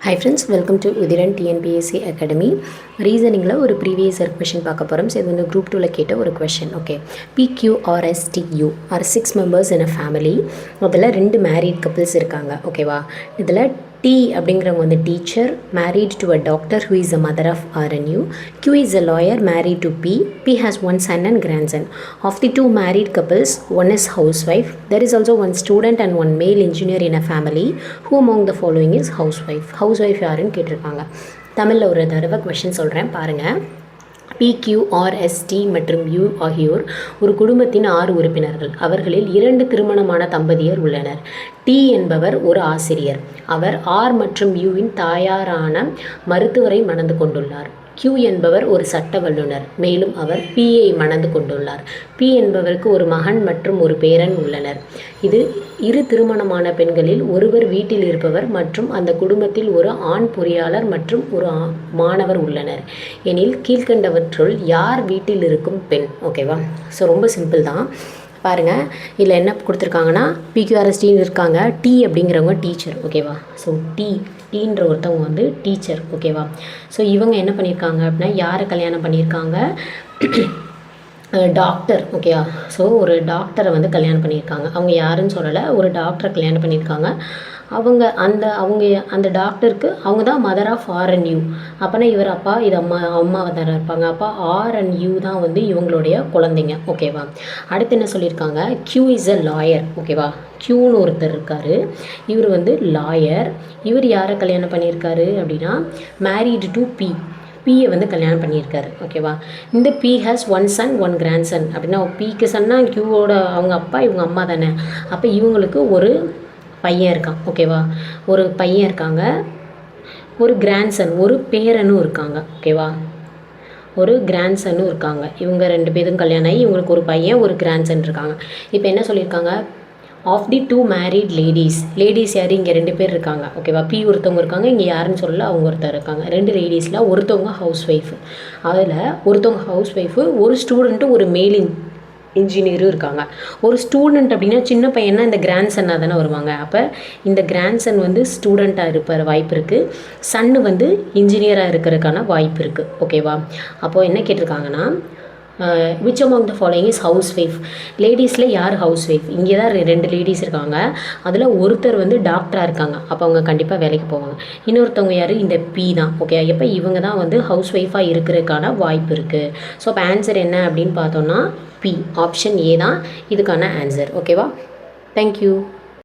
Hi friends, welcome to Udiran TNPSC Academy. Reasoning ஒரு previous year question பார்க்க போகிறோம். So இது வந்து group 2ல கேட்ட ஒரு question. Okay, PQRSTU are 6 members in a family. அதில் 2 married couples இருக்காங்க. ஓகேவா, இதில் T அப்படிங்கிறவங்க வந்து teacher married to a doctor who is the mother of RNU. Q is a lawyer married to P. P has one son and grandson. Of the 2 married couples, one is housewife. There is also one student and one male engineer in a family. Who among the following is housewife? Housewife யாருன்னு கேட்டிருக்காங்க. தமிழில் ஒரு தடவை question சொல்கிறேன் பாருங்கள். PQRST மற்றும் U ஆகியோர் ஒரு குடும்பத்தின் 6 உறுப்பினர்கள். அவர்களில் 2 திருமணமான தம்பதியர் உள்ளனர். T என்பவர் ஒரு ஆசிரியர். அவர் R மற்றும் Uவின் தாயாரான மருத்துவரை மணந்து கொண்டுள்ளார். Q என்பவர் ஒரு சட்ட வல்லுனர், மேலும் அவர் Pயை மணந்து கொண்டுள்ளார். P என்பவருக்கு ஒரு மகன் மற்றும் ஒரு பேரன் உள்ளனர். இது 2 திருமணமான பெண்களில் ஒருவர் வீட்டில் இருப்பவர் மற்றும் அந்த குடும்பத்தில் ஒரு ஆண் பொறியாளர் மற்றும் ஒரு மாணவர் உள்ளனர் எனில் கீழ்கண்டவற்றுள் யார் வீட்டில் இருக்கும் பெண்? ஓகேவா, ஸோ ரொம்ப சிம்பிள் தான். பாருங்கள், இதில் என்ன கொடுத்துருக்காங்கன்னா PQRSTன்னு இருக்காங்க. T அப்படிங்கிறவங்க டீச்சர். ஓகேவா, ஸோ டீன்ற ஒருத்தவங்க வந்து டீச்சர். ஓகேவா, ஸோ இவங்க என்ன பண்ணியிருக்காங்க அப்படின்னா யாரை கல்யாணம் பண்ணியிருக்காங்க? டாக்டர். ஓகேவா, ஸோ ஒரு டாக்டரை வந்து கல்யாணம் பண்ணியிருக்காங்க. அவங்க யாருன்னு சொல்லலை, ஒரு டாக்டரை கல்யாணம் பண்ணியிருக்காங்க. அவங்க அந்த டாக்டருக்கு அவங்க தான் மதர் ஆஃப் RNU. அப்போனா இவர் அப்பா, இது அம்மாவை தான் இருப்பாங்க. அப்போ RNU தான் வந்து இவங்களுடைய குழந்தைங்க. ஓகேவா, அடுத்து என்ன சொல்லியிருக்காங்க? Q is a lawyer. ஓகேவா, Qன்னு ஒருத்தர் இருக்கார். இவர் வந்து லாயர். இவர் யாரை கல்யாணம் பண்ணியிருக்காரு அப்படின்னா மேரீடு டு Pயை வந்து கல்யாணம் பண்ணியிருக்காரு. ஓகேவா, இந்த P has one son one grandson. அப்படின்னா Pக்கு சன்னா Qவோட அவங்க அப்பா, இவங்க அம்மா தானே. அப்போ இவங்களுக்கு ஒரு பையன் இருக்கான். ஓகேவா, ஒரு பையன் இருக்காங்க, ஒரு கிராண்ட்சன், ஒரு பேரனும் இருக்காங்க. ஓகேவா, ஒரு கிராண்ட்சனும் இருக்காங்க. இவங்க 2 பேரும் கல்யாணம் ஆகி இவங்களுக்கு ஒரு பையன், ஒரு கிராண்ட்சன் இருக்காங்க. இப்போ என்ன சொல்லியிருக்காங்க? ஆஃப் தி 2 மேரீட் லேடிஸ் யார்? இங்கே 2 பேர் இருக்காங்க. ஓகேவா, P ஒருத்தவங்க இருக்காங்க, இங்கே யாருன்னு சொல்லல, அவங்க ஒருத்தர் இருக்காங்க. 2 லேடிஸில் ஒருத்தவங்க ஹவுஸ் ஒய்ஃபு. அதில் ஒருத்தவங்க ஹவுஸ் ஒய்ஃபு, ஒரு ஸ்டூடெண்ட்டு, ஒரு மேல் இன்ஜினியரும் இருக்காங்க. ஒரு ஸ்டூடெண்ட் அப்படின்னா சின்ன பையனா இந்த கிராண்ட்சன்னாக தானே வருவாங்க. அப்போ இந்த கிராண்ட்சன் வந்து ஸ்டூடெண்ட்டாக இருப்பார் வாய்ப்பு இருக்குது. சன்னு வந்து இன்ஜினியராக இருக்கிறதுக்கான வாய்ப்பு இருக்குது. ஓகேவா, அப்போது என்ன கேட்டிருக்காங்கன்னா which among the following is housewife? லேடிஸில் யார் ஹவுஸ் ஒய்ஃப்? இங்கே தான் 2 லேடிஸ் இருக்காங்க. அதில் ஒருத்தர் வந்து டாக்டராக இருக்காங்க. அப்போ அவங்க கண்டிப்பாக வேலைக்கு போவாங்க. இன்னொருத்தவங்க யார்? இந்த P தான். ஓகே, எப்போ இவங்க தான் வந்து ஹவுஸ் ஒய்ஃபாக இருக்கிறதுக்கான வாய்ப்பு இருக்குது. ஸோ அப்போ ஆன்சர் என்ன அப்படின்னு பார்த்தோன்னா P, ஆப்ஷன் A தான் இதுக்கான ஆன்சர். ஓகேவா, தேங்க்யூ.